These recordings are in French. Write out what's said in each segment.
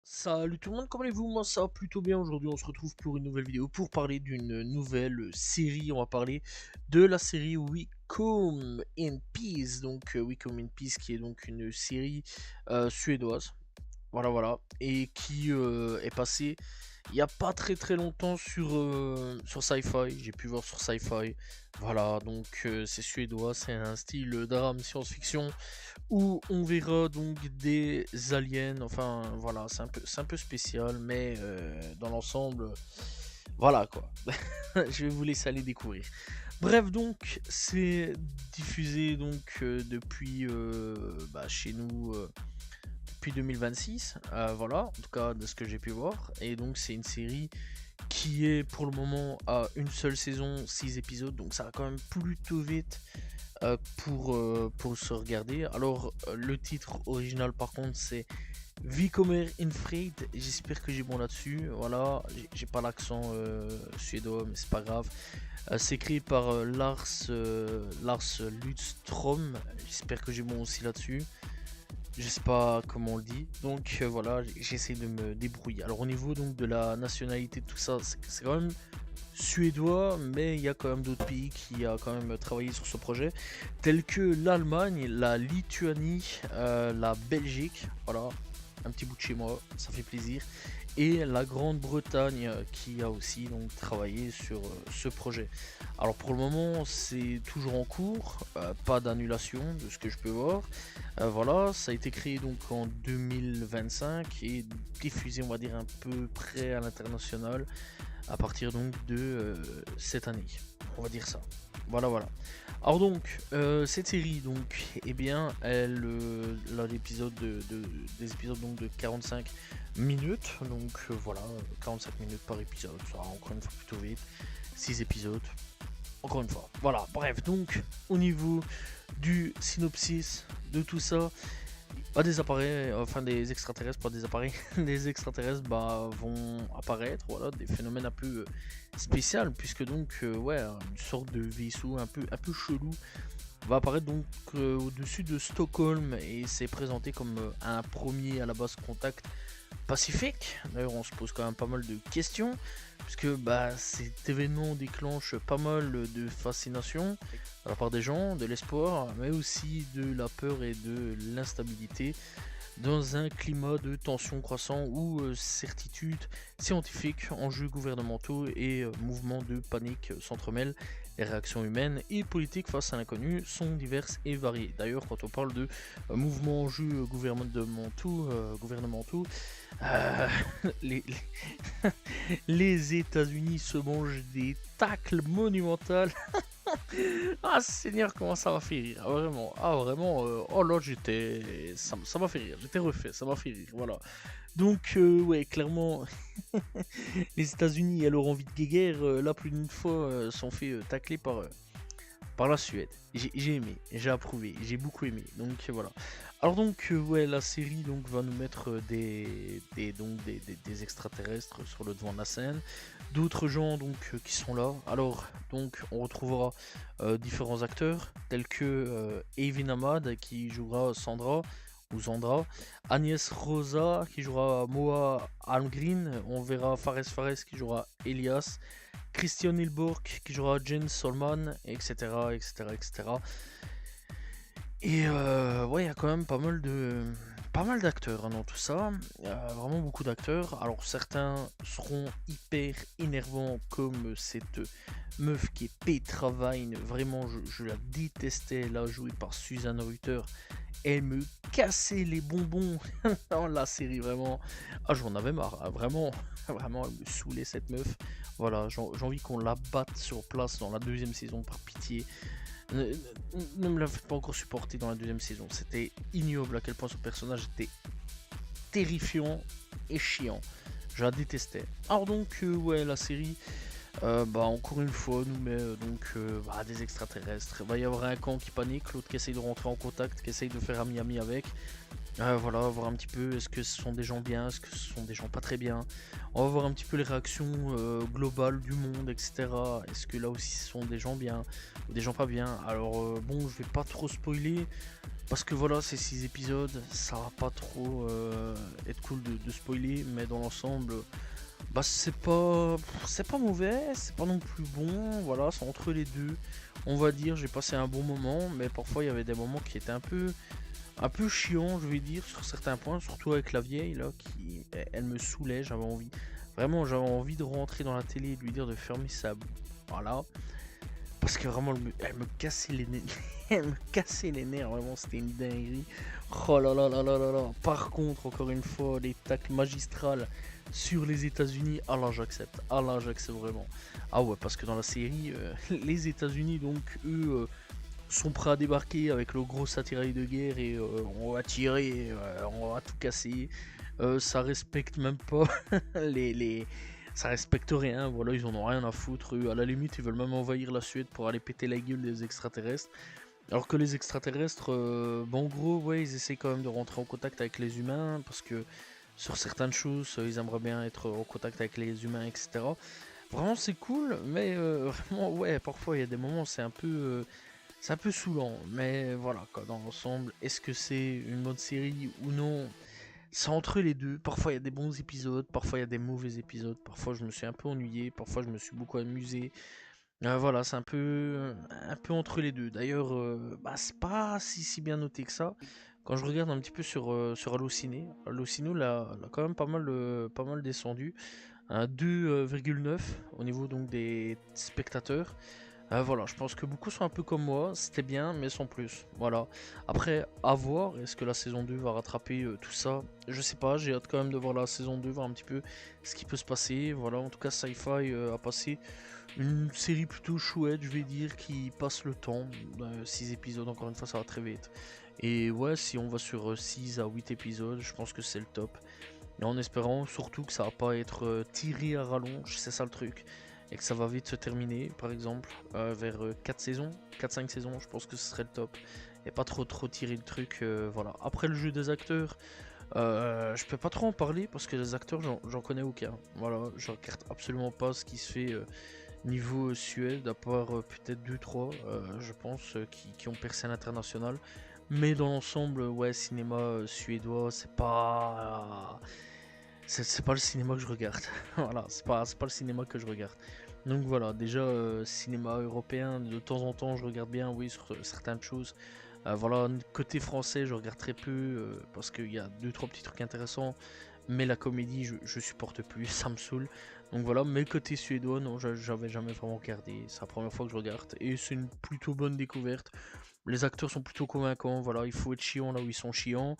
Salut tout le monde, comment allez-vous? Moi ça va plutôt bien. Aujourd'hui on se retrouve pour une nouvelle vidéo pour parler d'une nouvelle série. On va parler de la série We Come in Peace. Donc We Come in Peace qui est donc une série suédoise. Voilà. Et qui est passée il n'y a pas très longtemps sur Sci-Fi. J'ai pu voir sur Sci-Fi. Voilà, donc c'est suédois, c'est un style drame science-fiction où on verra donc des aliens. Enfin voilà, c'est un peu spécial, mais dans l'ensemble, voilà quoi. Je vais vous laisser aller découvrir. Bref, donc c'est diffusé donc depuis chez nous depuis 2026, voilà, en tout cas de ce que j'ai pu voir. Et donc c'est une série qui est pour le moment à une seule saison, 6 épisodes, donc ça va quand même plutôt vite pour se regarder. Alors le titre original par contre c'est Vi kommer in fred, j'espère que j'ai bon là-dessus, voilà, j'ai pas l'accent suédois mais c'est pas grave. C'est créé par Lars Lundström, j'espère que j'ai bon aussi là-dessus. Je sais pas comment on le dit, donc voilà, j'essaie de me débrouiller. Alors au niveau donc de la nationalité, tout ça, c'est quand même suédois, mais il y a quand même d'autres pays qui a quand même travaillé sur ce projet, tels que l'Allemagne, la Lituanie, la Belgique, voilà, un petit bout de chez moi, ça fait plaisir, et la Grande-Bretagne qui a aussi donc travaillé sur ce projet. Alors pour le moment c'est toujours en cours, pas d'annulation de ce que je peux voir. Voilà, ça a été créé donc en 2025 et diffusé on va dire un peu près à l'international à partir donc de cette année, on va dire ça. Voilà. Alors donc cette série donc elle a des épisodes donc de 45 minutes, donc voilà, 45 minutes par épisode, ça va encore une fois plutôt vite, 6 épisodes encore une fois. Voilà, bref, donc au niveau du synopsis de tout ça, des appareils, enfin des extraterrestres, pas des appareils, des extraterrestres vont apparaître, voilà, des phénomènes un peu spéciaux, puisque donc une sorte de vaisseau un peu chelou va apparaître donc au-dessus de Stockholm et c'est présenté comme un premier à la base contact pacifique. D'ailleurs on se pose quand même pas mal de questions puisque cet événement déclenche pas mal de fascination de la part des gens, de l'espoir, mais aussi de la peur et de l'instabilité dans un climat de tension croissant où certitudes scientifiques, enjeux gouvernementaux et mouvements de panique s'entremêlent. Les réactions humaines et politiques face à l'inconnu sont diverses et variées. D'ailleurs, quand on parle de mouvements, enjeux gouvernementaux, euh, les, les États-Unis se mangent des tacles monumentales. Ah Seigneur, comment ça m'a fait rire, vraiment, oh là ça m'a fait rire, j'étais refait, ça m'a fait rire, voilà. Donc ouais, clairement, les États-Unis à leur envie de guéguerre, là plus d'une fois, sont fait tacler par la Suède. J'ai aimé, j'ai approuvé, j'ai beaucoup aimé. Donc voilà. Alors donc la série donc va nous mettre des extraterrestres sur le devant de la scène, d'autres gens donc qui sont là. Alors donc on retrouvera différents acteurs tels que Evin Ahmad qui jouera Sandra ou Zandra, Agnès Rosa qui jouera Moa Almgren, on verra Fares qui jouera Elias, Christian Hilborg qui jouera Jens Solman, etc. Et il y a quand même pas mal d'acteurs dans tout ça, vraiment beaucoup d'acteurs. Alors certains seront hyper énervants comme cette meuf qui est Petra Vine, vraiment je la détestais, là jouée par Susanne Reuter. Elle me cassait les bonbons dans la série, vraiment. Ah, j'en avais marre, vraiment, vraiment, elle me saoulait cette meuf. Voilà, j'ai envie qu'on la batte sur place dans la deuxième saison, par pitié. Ne me la faites pas encore supporter dans la deuxième saison. C'était ignoble à quel point son personnage était terrifiant et chiant. Je la détestais. Alors donc, la série Bah encore une fois, nous met des extraterrestres. Il va y avoir un camp qui panique, l'autre qui essaye de rentrer en contact, qui essaye de faire ami-ami avec. Voilà, voir un petit peu est-ce que ce sont des gens bien, est-ce que ce sont des gens pas très bien. On va voir un petit peu les réactions globales du monde, etc. Est-ce que là aussi ce sont des gens bien ou des gens pas bien. Alors bon, je vais pas trop spoiler parce que voilà, ces 6 épisodes, ça va pas trop être cool de spoiler, mais dans l'ensemble, bah c'est pas mauvais, c'est pas non plus bon. Voilà, c'est entre les deux. On va dire, j'ai passé un bon moment, mais parfois il y avait des moments qui étaient un peu chiant, je vais dire, sur certains points, surtout avec la vieille là, elle me saoulait, j'avais envie, vraiment, j'avais envie de rentrer dans la télé et de lui dire de fermer sa, voilà, parce que vraiment, elle me cassait les nerfs, elle me cassait les nerfs, vraiment, c'était une dinguerie. Oh là là là là là là. Par contre, encore une fois, les tacles magistrales sur les États-Unis, ah là j'accepte vraiment. Ah ouais, parce que dans la série, les États-Unis, donc eux sont prêts à débarquer avec le gros attirail de guerre et on va tirer, on va tout casser. Ça respecte même pas les. Ça respecte rien, voilà, ils en ont rien à foutre. Eux, à la limite, ils veulent même envahir la Suède pour aller péter la gueule des extraterrestres. Alors que les extraterrestres, en gros, ouais, ils essaient quand même de rentrer en contact avec les humains parce que sur certaines choses, ils aimeraient bien être en contact avec les humains, etc. Vraiment, c'est cool, mais vraiment, ouais, parfois il y a des moments, c'est un peu saoulant, mais voilà quoi, dans l'ensemble, est-ce que c'est une bonne série ou non? C'est entre les deux, parfois il y a des bons épisodes, parfois il y a des mauvais épisodes, parfois je me suis un peu ennuyé, parfois je me suis beaucoup amusé. Voilà, c'est un peu entre les deux. D'ailleurs, c'est pas si bien noté que ça. Quand je regarde un petit peu sur Allociné, Allociné l'a quand même pas mal descendu, à 2,9 au niveau donc des spectateurs. Voilà, je pense que beaucoup sont un peu comme moi, c'était bien, mais sans plus. Voilà. Après, à voir, est-ce que la saison 2 va rattraper tout ça? Je sais pas, j'ai hâte quand même de voir la saison 2, voir un petit peu ce qui peut se passer. Voilà, en tout cas, Sci-Fi a passé une série plutôt chouette, je vais dire, qui passe le temps. 6 épisodes, encore une fois, ça va très vite. Et ouais, si on va sur 6 à 8 épisodes, je pense que c'est le top. Et en espérant surtout que ça va pas être tiré à rallonge, c'est ça le truc. Et que ça va vite se terminer, par exemple, vers 4 saisons, 4-5 saisons, je pense que ce serait le top. Et pas trop tirer le truc, voilà. Après le jeu des acteurs, je peux pas trop en parler parce que les acteurs, j'en connais aucun. Voilà, je regarde absolument pas ce qui se fait niveau Suède, à part peut-être 2-3, je pense, qui ont percé à l'international. Mais dans l'ensemble, ouais, cinéma suédois, c'est pas le cinéma que je regarde. Voilà, c'est pas le cinéma que je regarde. Donc voilà, déjà, cinéma européen, de temps en temps, je regarde bien, oui, sur certaines choses. Voilà, côté français, je regarde très peu, parce qu'il y a 2-3 petits trucs intéressants. Mais la comédie, je supporte plus, ça me saoule. Donc voilà, mais côté suédois, non, j'avais jamais vraiment regardé. C'est la première fois que je regarde. Et c'est une plutôt bonne découverte. Les acteurs sont plutôt convaincants, voilà, il faut être chiant là où ils sont chiants.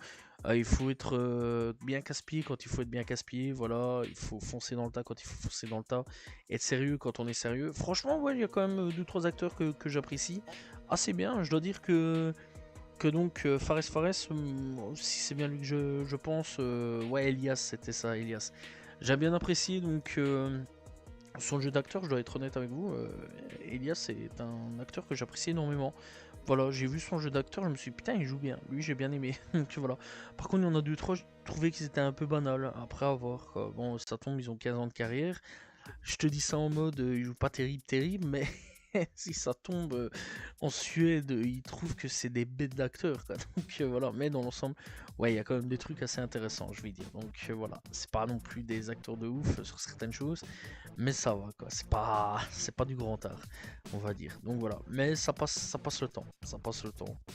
Il faut être bien casse-pied quand il faut être bien casse-pied, voilà, il faut foncer dans le tas quand il faut foncer dans le tas, être sérieux quand on est sérieux. Franchement, ouais, il y a quand même 2-3 acteurs que j'apprécie assez bien. Je dois dire que donc Fares, si c'est bien lui que je pense, ouais, Elias, c'était ça, Elias. J'ai bien apprécié donc son jeu d'acteur, je dois être honnête avec vous. Elias est un acteur que j'apprécie énormément. Voilà, j'ai vu son jeu d'acteur, je me suis dit putain, il joue bien. Lui, j'ai bien aimé. Donc voilà. Par contre, il y en a 2-3, je trouvais qu'ils étaient un peu banals. Après avoir, quoi. Bon, ça tombe, ils ont 15 ans de carrière. Je te dis ça en mode, ils jouent pas terrible, mais si ça tombe en Suède, ils trouvent que c'est des bêtes d'acteurs, quoi. Donc voilà, mais dans l'ensemble, ouais, il y a quand même des trucs assez intéressants, je vais dire. Donc voilà, c'est pas non plus des acteurs de ouf sur certaines choses, mais ça va, quoi. C'est pas du grand art, on va dire. Donc voilà, mais ça passe le temps,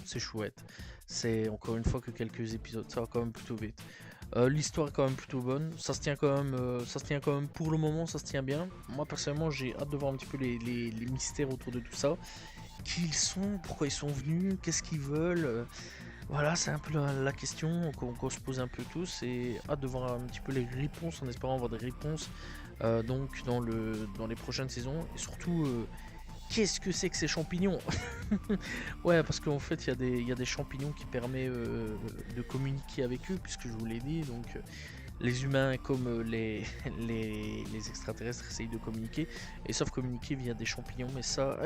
c'est chouette. C'est encore une fois que quelques épisodes, ça va quand même plutôt vite. L'histoire est quand même plutôt bonne, ça se tient quand même pour le moment, ça se tient bien. Moi personnellement j'ai hâte de voir un petit peu les mystères autour de tout ça. Qui ils sont, pourquoi ils sont venus, qu'est-ce qu'ils veulent. Voilà, c'est un peu la question qu'on se pose un peu tous et hâte de voir un petit peu les réponses en espérant avoir des réponses donc dans les prochaines saisons et surtout qu'est-ce que c'est que ces champignons? Ouais, parce qu'en fait, il y a des champignons qui permettent de communiquer avec eux, puisque je vous l'ai dit. Donc, les humains comme les extraterrestres essayent de communiquer. Et savent communiquer via des champignons. Mais ça,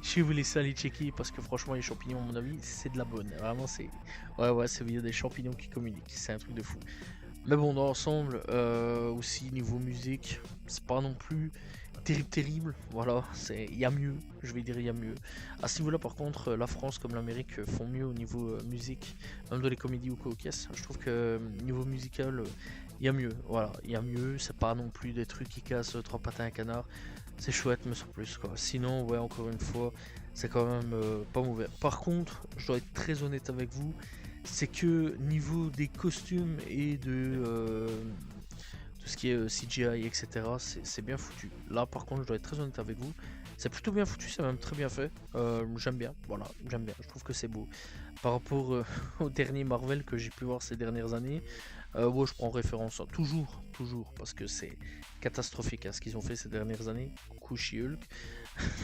je vais vous laisser aller checker parce que franchement, les champignons, à mon avis, c'est de la bonne. Vraiment, c'est. Ouais, ouais, c'est via des champignons qui communiquent. C'est un truc de fou. Mais bon, dans l'ensemble, aussi niveau musique, c'est pas non plus terrible. Voilà, il y a mieux, je vais dire il y a mieux. À ce niveau-là, par contre, la France comme l'Amérique font mieux au niveau musique, même dans les comédies ou quoi aux caisses. Je trouve que niveau musical, il y a mieux. Voilà, il y a mieux. C'est pas non plus des trucs qui cassent trois pattes à un canard. C'est chouette, mais sans plus quoi. Sinon, ouais, encore une fois, c'est quand même pas mauvais. Par contre, je dois être très honnête avec vous, c'est que niveau des costumes et de tout ce qui est CGI, etc., c'est bien foutu. Là, par contre, je dois être très honnête avec vous, c'est plutôt bien foutu, c'est même très bien fait. J'aime bien, voilà, j'aime bien, je trouve que c'est beau. Par rapport au dernier Marvel que j'ai pu voir ces dernières années, ouais, je prends référence à toujours, parce que c'est catastrophique hein, ce qu'ils ont fait ces dernières années. Coucou She-Hulk.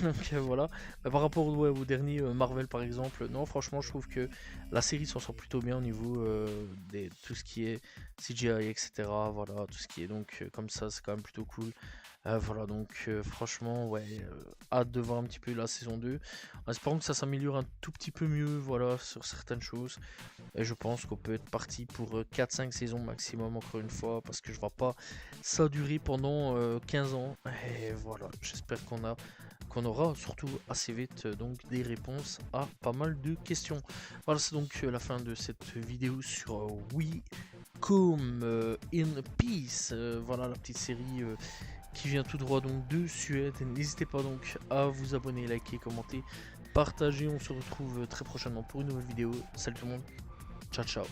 Donc voilà. Mais par rapport ouais, au dernier Marvel par exemple, non, franchement, je trouve que la série s'en sort plutôt bien au niveau de tout ce qui est CGI, etc. Voilà, tout ce qui est donc comme ça, c'est quand même plutôt cool. Voilà, donc franchement, ouais, hâte de voir un petit peu la saison 2. En espérant que ça s'améliore un tout petit peu mieux, voilà, sur certaines choses. Et je pense qu'on peut être parti pour 4-5 saisons maximum, encore une fois, parce que je vois pas ça durer pendant 15 ans. Et voilà, j'espère qu'on aura surtout assez vite donc des réponses à pas mal de questions. Voilà, c'est donc la fin de cette vidéo sur We Come in Peace. Voilà la petite série qui vient tout droit donc de Suède. N'hésitez pas donc à vous abonner, liker, commenter, partager. On se retrouve très prochainement pour une nouvelle vidéo. Salut tout le monde, ciao ciao.